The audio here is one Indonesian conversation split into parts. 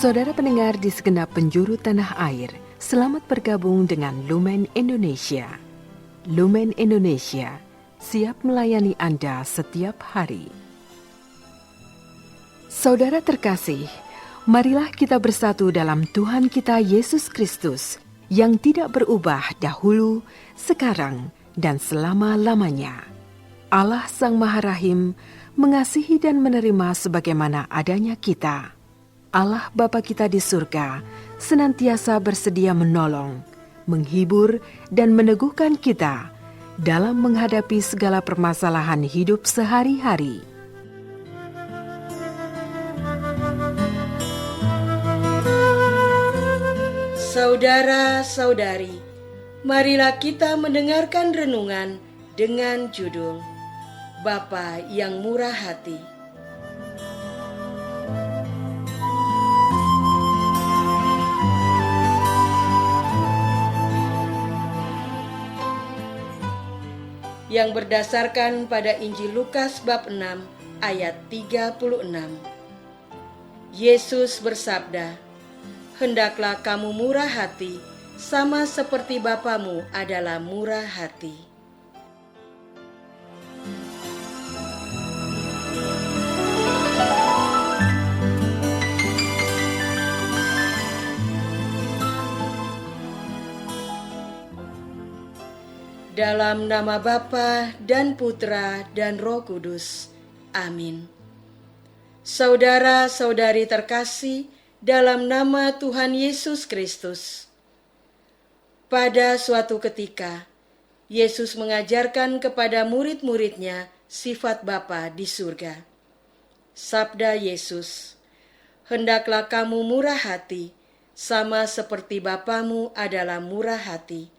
Saudara pendengar di segenap penjuru tanah air, selamat bergabung dengan Lumen Indonesia. Lumen Indonesia siap melayani Anda setiap hari. Saudara terkasih, marilah kita bersatu dalam Tuhan kita Yesus Kristus yang tidak berubah dahulu, sekarang, dan selama-lamanya. Allah Sang Maha Rahim mengasihi dan menerima sebagaimana adanya kita. Allah Bapa kita di surga senantiasa bersedia menolong, menghibur, dan meneguhkan kita dalam menghadapi segala permasalahan hidup sehari-hari. Saudara-saudari, marilah kita mendengarkan renungan dengan judul Bapa yang Murah Hati. Yang berdasarkan pada Injil Lukas bab 6 ayat 36. Yesus bersabda, "Hendaklah kamu murah hati, sama seperti Bapamu adalah murah hati." Dalam nama Bapa dan Putra dan Roh Kudus. Amin. Saudara-saudari terkasih, dalam nama Tuhan Yesus Kristus. Pada suatu ketika, Yesus mengajarkan kepada murid-muridnya sifat Bapa di surga. Sabda Yesus, "Hendaklah kamu murah hati, sama seperti Bapamu adalah murah hati.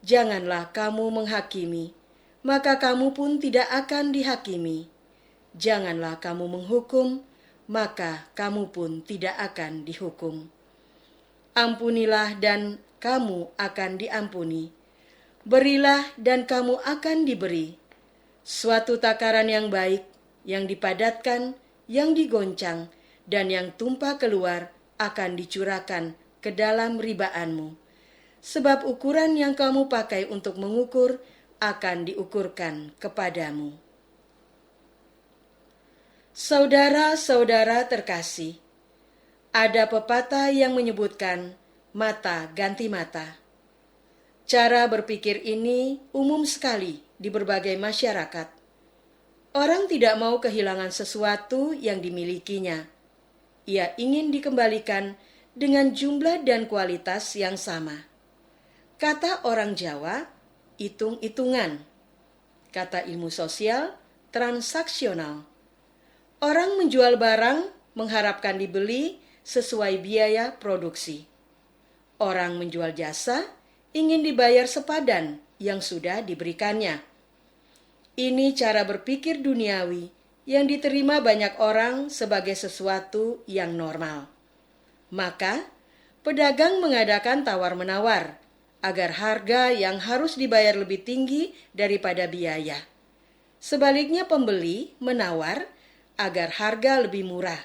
Janganlah kamu menghakimi, maka kamu pun tidak akan dihakimi. Janganlah kamu menghukum, maka kamu pun tidak akan dihukum. Ampunilah dan kamu akan diampuni. Berilah dan kamu akan diberi. Suatu takaran yang baik, yang dipadatkan, yang digoncang, dan yang tumpah keluar akan dicurahkan ke dalam ribaanmu. Sebab ukuran yang kamu pakai untuk mengukur akan diukurkan kepadamu." Saudara-saudara terkasih, ada pepatah yang menyebutkan mata ganti mata. Cara berpikir ini umum sekali di berbagai masyarakat. Orang tidak mau kehilangan sesuatu yang dimilikinya. Ia ingin dikembalikan dengan jumlah dan kualitas yang sama. Kata orang Jawa, hitung-hitungan. Kata ilmu sosial, transaksional. Orang menjual barang mengharapkan dibeli sesuai biaya produksi. Orang menjual jasa ingin dibayar sepadan yang sudah diberikannya. Ini cara berpikir duniawi yang diterima banyak orang sebagai sesuatu yang normal. Maka, pedagang mengadakan tawar-menawar agar harga yang harus dibayar lebih tinggi daripada biaya. Sebaliknya pembeli menawar agar harga lebih murah.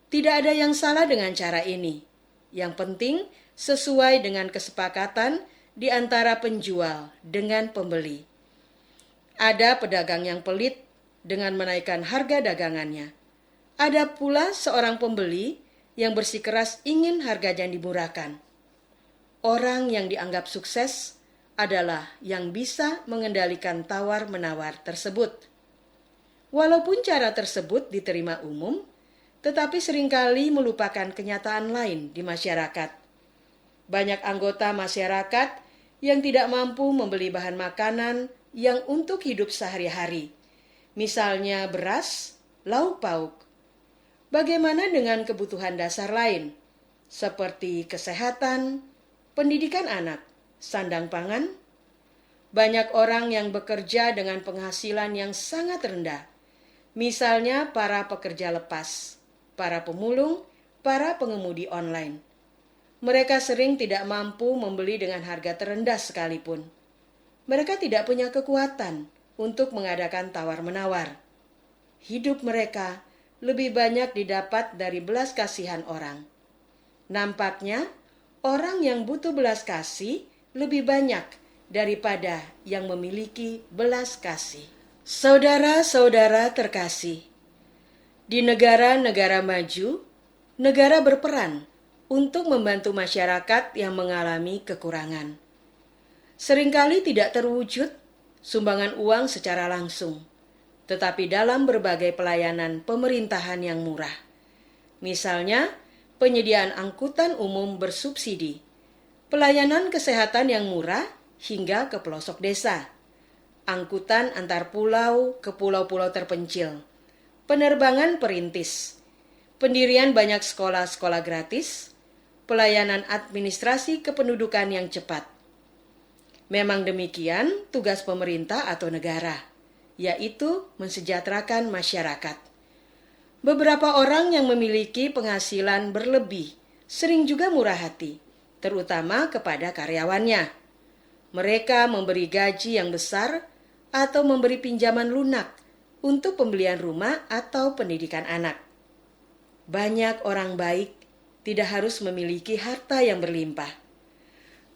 Tidak ada yang salah dengan cara ini. Yang penting sesuai dengan kesepakatan di antara penjual dengan pembeli. Ada pedagang yang pelit dengan menaikkan harga dagangannya. Ada pula seorang pembeli yang bersikeras ingin harganya dimurahkan. Orang yang dianggap sukses adalah yang bisa mengendalikan tawar-menawar tersebut. Walaupun cara tersebut diterima umum, tetapi seringkali melupakan kenyataan lain di masyarakat. Banyak anggota masyarakat yang tidak mampu membeli bahan makanan yang untuk hidup sehari-hari, misalnya beras, lauk pauk. Bagaimana dengan kebutuhan dasar lain, seperti kesehatan, pendidikan anak, sandang pangan? Banyak orang yang bekerja dengan penghasilan yang sangat rendah. Misalnya para pekerja lepas, para pemulung, para pengemudi online. Mereka sering tidak mampu membeli dengan harga terendah sekalipun. Mereka tidak punya kekuatan untuk mengadakan tawar-menawar. Hidup mereka lebih banyak didapat dari belas kasihan orang. Nampaknya orang yang butuh belas kasih lebih banyak daripada yang memiliki belas kasih. Saudara-saudara terkasih, di negara-negara maju, negara berperan untuk membantu masyarakat yang mengalami kekurangan. Seringkali tidak terwujud sumbangan uang secara langsung, tetapi dalam berbagai pelayanan pemerintahan yang murah. Misalnya, penyediaan angkutan umum bersubsidi, pelayanan kesehatan yang murah hingga ke pelosok desa, angkutan antar pulau ke pulau-pulau terpencil, penerbangan perintis, pendirian banyak sekolah-sekolah gratis, pelayanan administrasi kependudukan yang cepat. Memang demikian tugas pemerintah atau negara, yaitu mensejahterakan masyarakat. Beberapa orang yang memiliki penghasilan berlebih sering juga murah hati, terutama kepada karyawannya. Mereka memberi gaji yang besar atau memberi pinjaman lunak untuk pembelian rumah atau pendidikan anak. Banyak orang baik tidak harus memiliki harta yang berlimpah.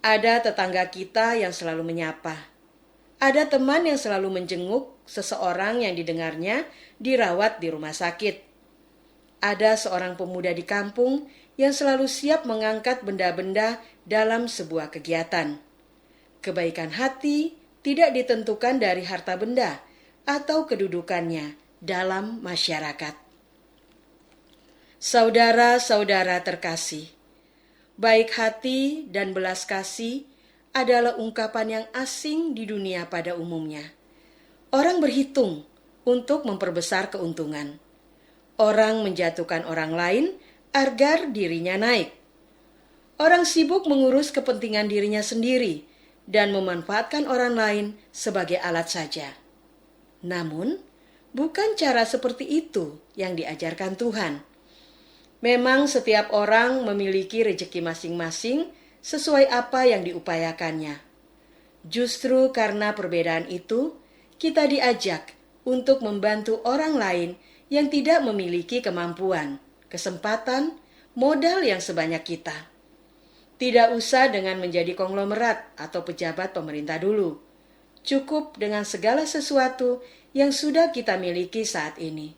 Ada tetangga kita yang selalu menyapa. Ada teman yang selalu menjenguk seseorang yang didengarnya dirawat di rumah sakit. Ada seorang pemuda di kampung yang selalu siap mengangkat benda-benda dalam sebuah kegiatan. Kebaikan hati tidak ditentukan dari harta benda atau kedudukannya dalam masyarakat. Saudara-saudara terkasih, baik hati dan belas kasih adalah ungkapan yang asing di dunia pada umumnya. Orang berhitung untuk memperbesar keuntungan. Orang menjatuhkan orang lain agar dirinya naik. Orang sibuk mengurus kepentingan dirinya sendiri dan memanfaatkan orang lain sebagai alat saja. Namun, bukan cara seperti itu yang diajarkan Tuhan. Memang setiap orang memiliki rezeki masing-masing sesuai apa yang diupayakannya. Justru karena perbedaan itu, kita diajak untuk membantu orang lain yang tidak memiliki kemampuan, kesempatan, modal yang sebanyak kita. Tidak usah dengan menjadi konglomerat atau pejabat pemerintah dulu. Cukup dengan segala sesuatu yang sudah kita miliki saat ini.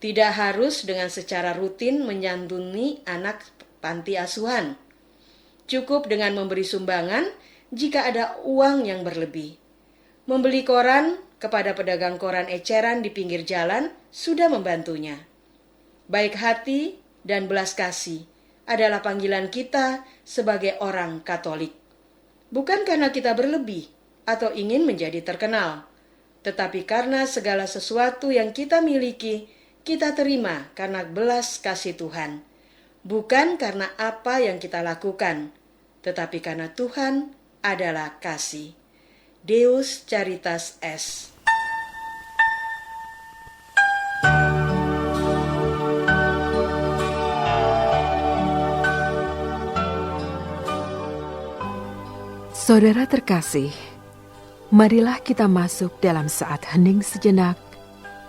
Tidak harus dengan secara rutin menyantuni anak panti asuhan. Cukup dengan memberi sumbangan jika ada uang yang berlebih. Membeli koran kepada pedagang koran eceran di pinggir jalan sudah membantunya. Baik hati dan belas kasih adalah panggilan kita sebagai orang Katolik. Bukan karena kita berlebih atau ingin menjadi terkenal, tetapi karena segala sesuatu yang kita miliki, kita terima karena belas kasih Tuhan. Bukan karena apa yang kita lakukan, tetapi karena Tuhan adalah kasih. Deus Caritas Est. Saudara terkasih, marilah kita masuk dalam saat hening sejenak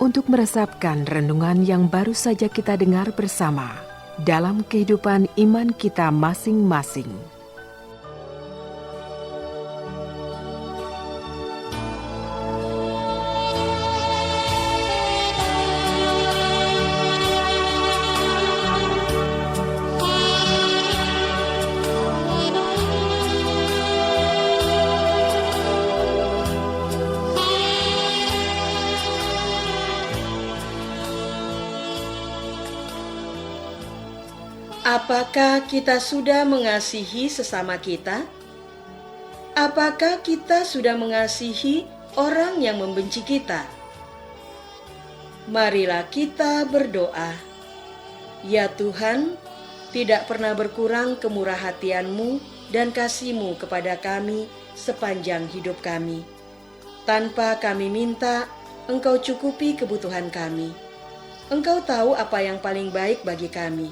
untuk meresapkan renungan yang baru saja kita dengar bersama dalam kehidupan iman kita masing-masing. Apakah kita sudah mengasihi sesama kita? Apakah kita sudah mengasihi orang yang membenci kita? Marilah kita berdoa. Ya Tuhan, tidak pernah berkurang kemurah hatian-Mu dan kasih-Mu kepada kami sepanjang hidup kami. Tanpa kami minta, Engkau cukupi kebutuhan kami. Engkau tahu apa yang paling baik bagi kami.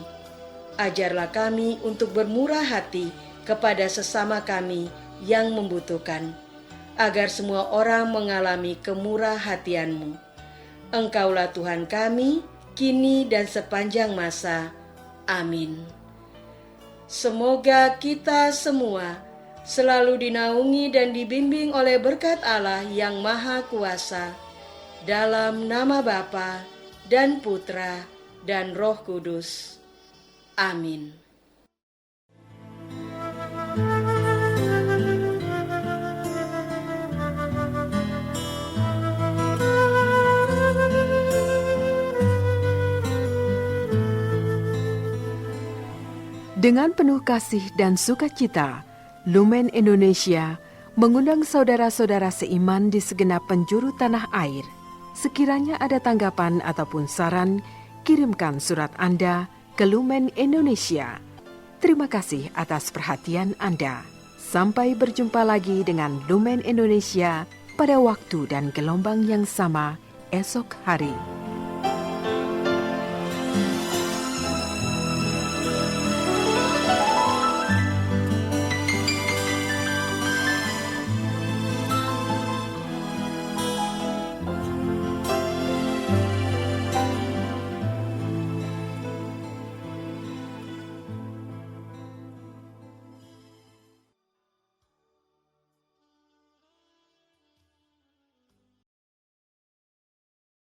Ajarlah kami untuk bermurah hati kepada sesama kami yang membutuhkan, agar semua orang mengalami kemurah hatian-Mu. Engkaulah Tuhan kami, kini dan sepanjang masa. Amin. Semoga kita semua selalu dinaungi dan dibimbing oleh berkat Allah yang Maha Kuasa, dalam nama Bapa dan Putra dan Roh Kudus. Amin. Dengan penuh kasih dan sukacita, Lumen Indonesia mengundang saudara-saudara seiman di segenap penjuru tanah air. Sekiranya ada tanggapan ataupun saran, kirimkan surat Anda ke Lumen Indonesia. Terima kasih atas perhatian Anda. Sampai berjumpa lagi dengan Lumen Indonesia pada waktu dan gelombang yang sama esok hari.